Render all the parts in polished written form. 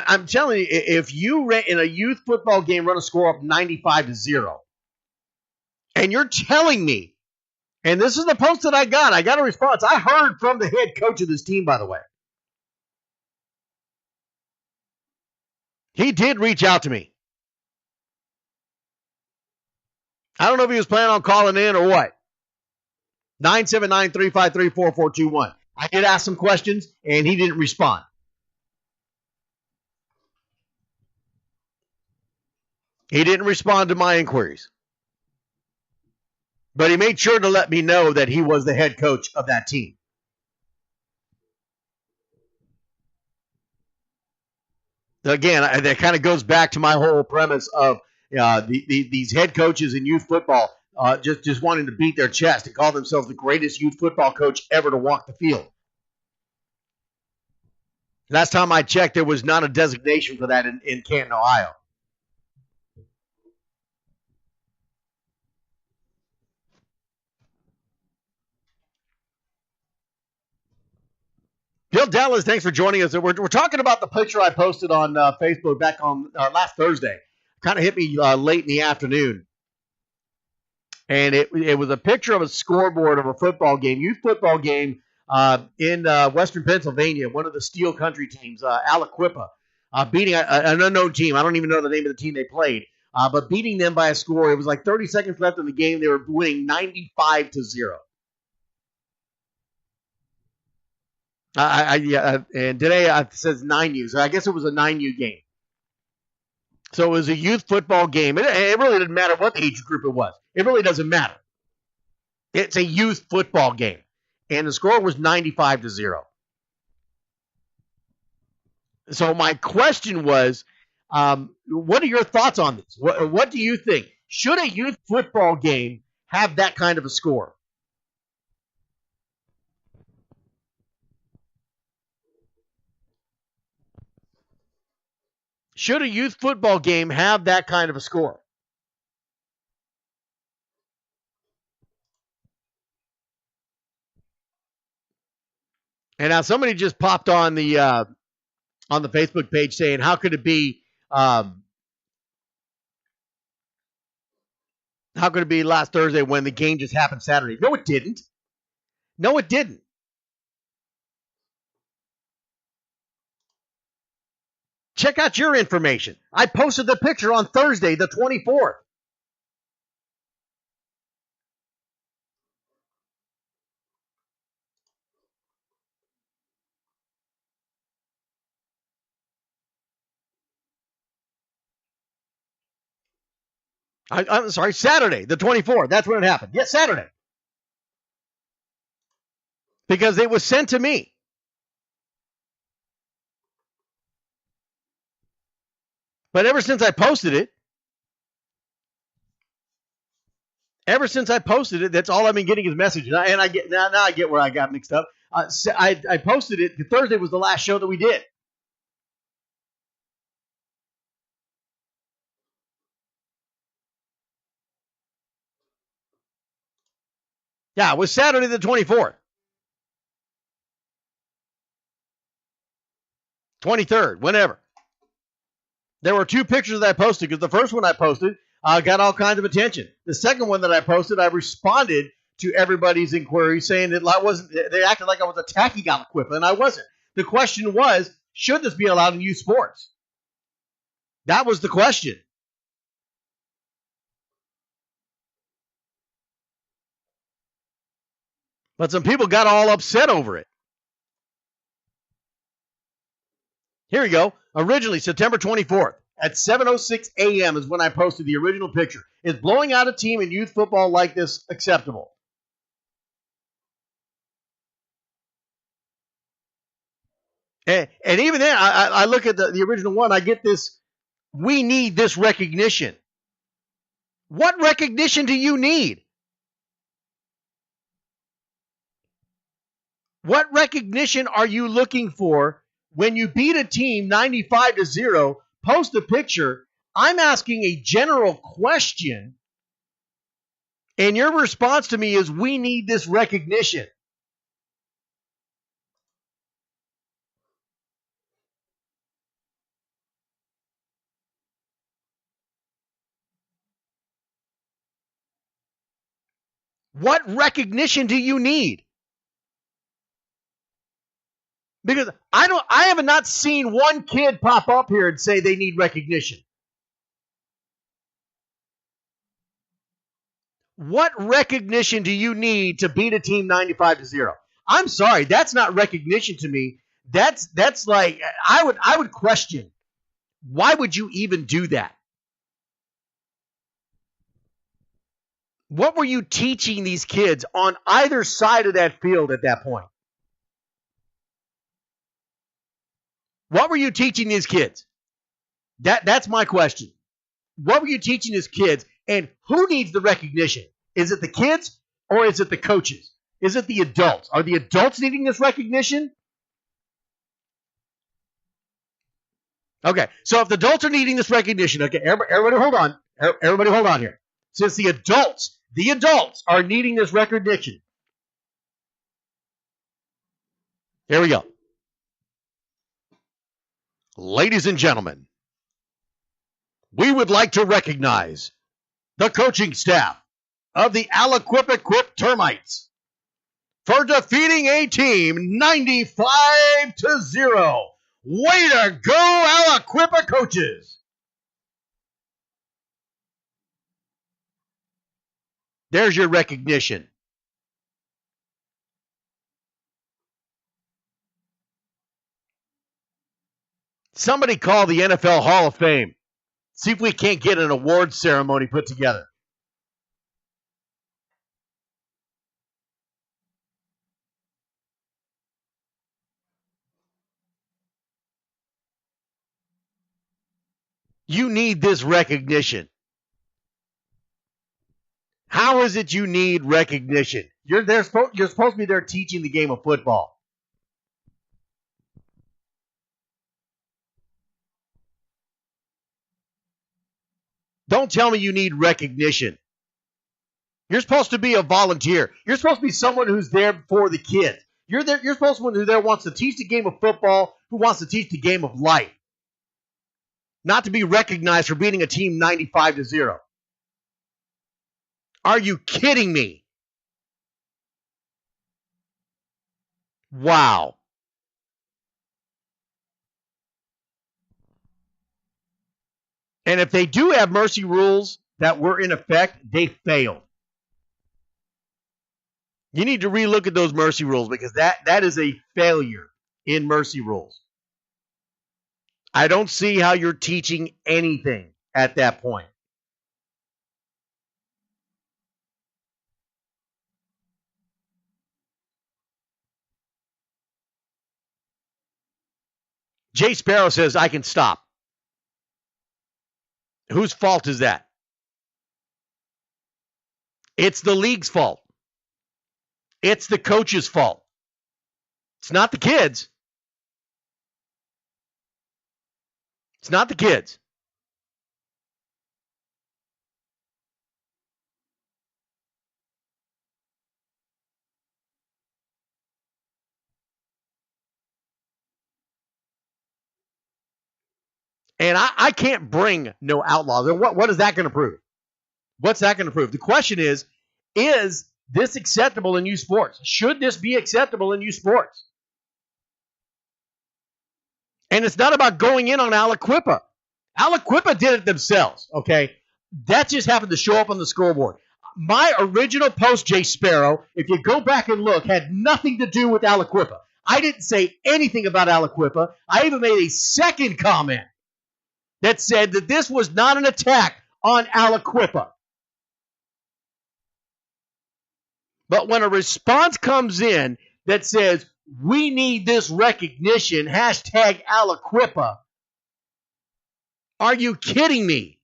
I'm telling you, if you in a youth football game run a score up 95-0, and you're telling me, and this is the post that I got a response. I heard from the head coach of this team, by the way. He did reach out to me. I don't know if he was planning on calling in or what. 979-353-4421. I did ask some questions, and he didn't respond. He didn't respond to my inquiries. But he made sure to let me know that he was the head coach of that team. Again, that kind of goes back to my whole premise of these head coaches in youth football just wanting to beat their chest and call themselves the greatest youth football coach ever to walk the field. Last time I checked, there was not a designation for that in Canton, Ohio. Bill Dallas, thanks for joining us. We're talking about the picture I posted on Facebook back on last Thursday. Kind of hit me late in the afternoon. And it was a picture of a scoreboard of a football game, youth football game in Western Pennsylvania, one of the Steel Country teams, Aliquippa, beating an unknown team. I don't even know the name of the team they played, but beating them by a score. It was like 30 seconds left in the game. They were winning 95-0. And today it says 9U, so I guess it was a 9U game. So it was a youth football game. It really didn't matter what age group it was. It really doesn't matter. It's a youth football game. And the score was 95-0. So my question was, what are your thoughts on this? What do you think? Should a youth football game have that kind of a score? Should a youth football game have that kind of a score? And now somebody just popped on the Facebook page saying, "How could it be? How could it be last Thursday when the game just happened Saturday?" No, it didn't. No, it didn't. Check out your information. I posted the picture on Thursday, the 24th. I'm sorry, Saturday, the 24th. That's when it happened. Yes, Saturday. Because it was sent to me. But ever since I posted it, that's all I've been getting is messages. And I get now I get where I got mixed up. I posted it. Thursday was the last show that we did. Yeah, it was Saturday the 24th. 23rd, whenever. There were two pictures that I posted because the first one I posted got all kinds of attention. The second one that I posted, I responded to everybody's inquiry saying that they acted like I was attacking Aliquippa, and I wasn't. The question was, should this be allowed in youth sports? That was the question. But some people got all upset over it. Here we go. Originally, September 24th at 7:06 a.m. is when I posted the original picture. Is blowing out a team in youth football like this acceptable? And even then, I look at the original one. I get this, we need this recognition. What recognition do you need? What recognition are you looking for when you beat a team 95-0, post a picture? I'm asking a general question, and your response to me is, we need this recognition. What recognition do you need? Because I have not seen one kid pop up here and say they need recognition. What recognition do you need to beat a team 95-0? I'm sorry, that's not recognition to me. That's like I would question, why would you even do that? What were you teaching these kids on either side of that field at that point? What were you teaching these kids? That's my question. What were you teaching these kids, and who needs the recognition? Is it the kids or is it the coaches? Is it the adults? Are the adults needing this recognition? Okay, so if the adults are needing this recognition, okay, everybody hold on. Everybody hold on here. Since the adults are needing this recognition. Here we go. Ladies and gentlemen, we would like to recognize the coaching staff of the Aliquippa Termites for defeating a team 95-0. Way to go, Aliquippa coaches! There's your recognition. Somebody call the NFL Hall of Fame. See if we can't get an awards ceremony put together. You need this recognition. How is it you need recognition? You're supposed to be there teaching the game of football. Don't tell me you need recognition. You're supposed to be a volunteer. You're supposed to be someone who's there for the kids. You're supposed to be someone who there wants to teach the game of football, who wants to teach the game of life. Not to be recognized for beating a team 95-0. Are you kidding me? Wow. And if they do have mercy rules that were in effect, they failed. You need to relook at those mercy rules because that is a failure in mercy rules. I don't see how you're teaching anything at that point. Jay Sparrow says, I can stop. Whose fault is that? It's the league's fault. It's the coach's fault. It's not the kids. It's not the kids. And I can't bring no outlaws. And what is that going to prove? What's that going to prove? The question is this acceptable in youth sports? Should this be acceptable in youth sports? And it's not about going in on Aliquippa. Aliquippa did it themselves, okay? That just happened to show up on the scoreboard. My original post, Jay Sparrow, if you go back and look, had nothing to do with Aliquippa. I didn't say anything about Aliquippa. I even made a second comment that said that this was not an attack on Aliquippa. But when a response comes in that says, we need this recognition, hashtag Aliquippa, are you kidding me?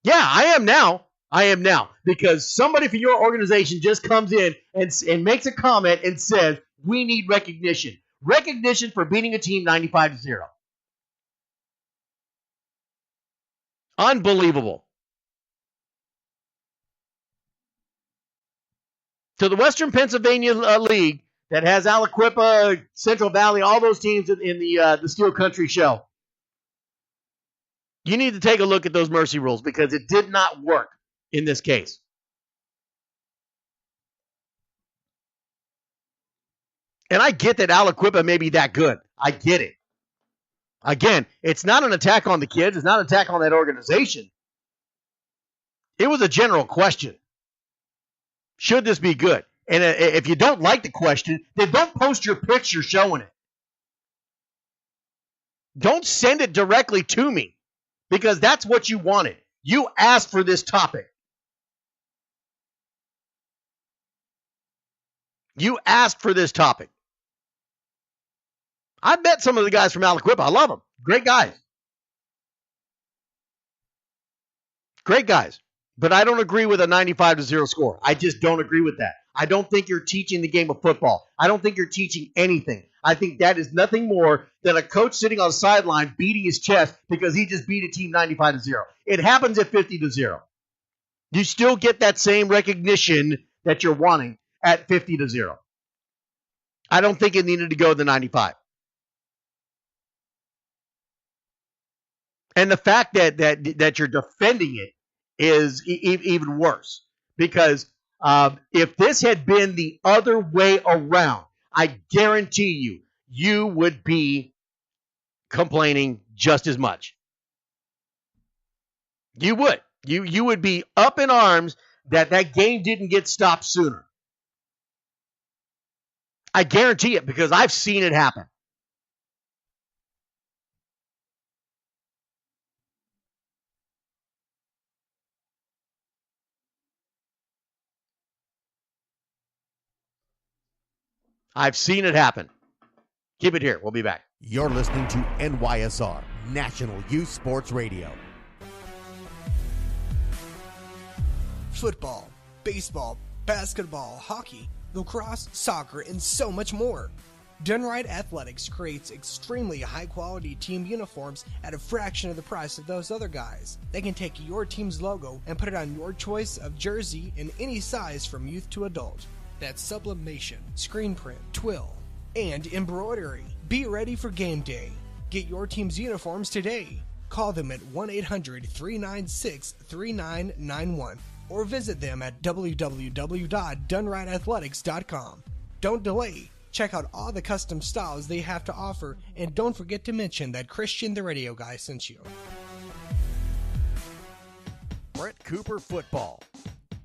Yeah, I am now. Because somebody from your organization just comes in and makes a comment and says, we need recognition. Recognition for beating a team 95-0. Unbelievable. To the Western Pennsylvania League that has Aliquippa, Central Valley, all those teams in the Steel Country Show. You need to take a look at those mercy rules because it did not work in this case. And I get that Aliquippa may be that good. I get it. Again, it's not an attack on the kids. It's not an attack on that organization. It was a general question. Should this be good? And if you don't like the question, then don't post your picture showing it. Don't send it directly to me because that's what you wanted. You asked for this topic. You asked for this topic. I met some of the guys from Aliquippa. I love them. Great guys. Great guys. But I don't agree with a 95-0 score. I just don't agree with that. I don't think you're teaching the game of football. I don't think you're teaching anything. I think that is nothing more than a coach sitting on the sideline beating his chest because he just beat a team 95-0. It happens at 50-0. You still get that same recognition that you're wanting at 50-0. I don't think it needed to go to 95. And the fact that you're defending it is even worse. Because if this had been the other way around, I guarantee you would be complaining just as much. You would. You would be up in arms that game didn't get stopped sooner. I guarantee it because I've seen it happen. I've seen it happen. Keep it here. We'll be back. You're listening to NYSR, National Youth Sports Radio. Football, baseball, basketball, hockey, lacrosse, soccer, and so much more. Dunright Athletics creates extremely high-quality team uniforms at a fraction of the price of those other guys. They can take your team's logo and put it on your choice of jersey in any size from youth to adult. That's sublimation, screen print, twill, and embroidery. Be ready for game day. Get your team's uniforms today. Call them at 1-800-396-3991 or visit them at www.dunrightathletics.com. Don't delay. Check out all the custom styles they have to offer, and don't forget to mention that Christian the Radio Guy sent you. Brett Cooper Football.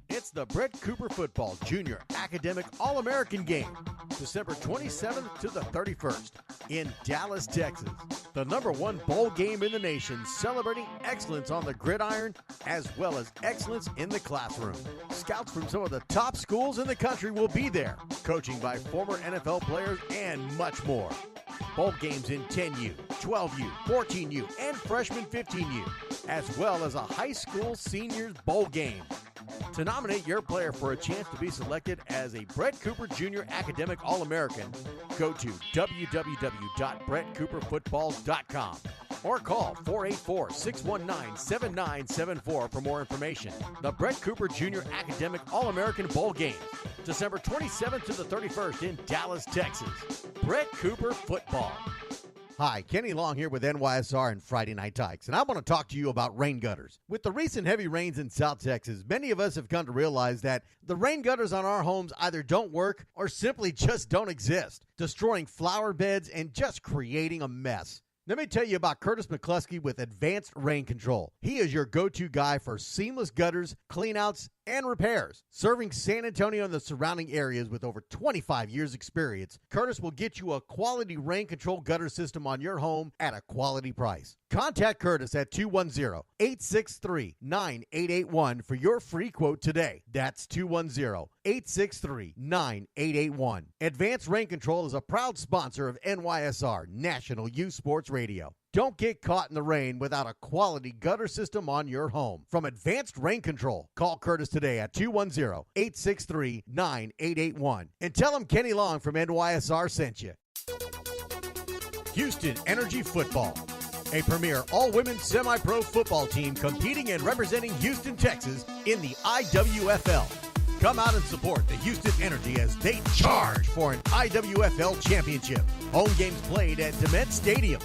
It's the Brett Cooper Football Junior Academic All-American Game, December 27th to the 31st in Dallas, Texas. The #1 bowl game in the nation, celebrating excellence on the gridiron as well as excellence in the classroom. Scouts from some of the top schools in the country will be there, coaching by former NFL players and much more. Bowl games in 10U, 12U, 14U, and freshman 15U, as well as a high school seniors bowl game. To nominate your player for a chance to be selected as a Brett Cooper Jr. Academic All-American, go to www.brettcooperfootball.com or call 484-619-7974 for more information. The Brett Cooper Jr. Academic All-American Bowl Games, December 27th to the 31st in Dallas, Texas. Brett Cooper Football. Hi, Kenny Long here with NYSR and Friday Night Tykes, and I want to talk to you about rain gutters. With the recent heavy rains in South Texas, many of us have come to realize that the rain gutters on our homes either don't work or simply just don't exist, destroying flower beds and just creating a mess. Let me tell you about Curtis McCluskey with Advanced Rain Control. He is your go-to guy for seamless gutters, cleanouts, and repairs. Serving San Antonio and the surrounding areas with over 25 years experience, Curtis will get you a quality rain control gutter system on your home at a quality price. Contact Curtis at 210-863-9881 for your free quote today. That's 210-863-9881. Advanced Rain Control is a proud sponsor of NYSR, National Youth Sports Radio. Don't get caught in the rain without a quality gutter system on your home. From Advanced Rain Control, call Curtis today at 210-863-9881 and tell him Kenny Long from NYSR sent you. Houston Energy Football, a premier all-women semi-pro football team competing and representing Houston, Texas in the IWFL. Come out and support the Houston Energy as they charge for an IWFL championship. Home games played at DeMet Stadium.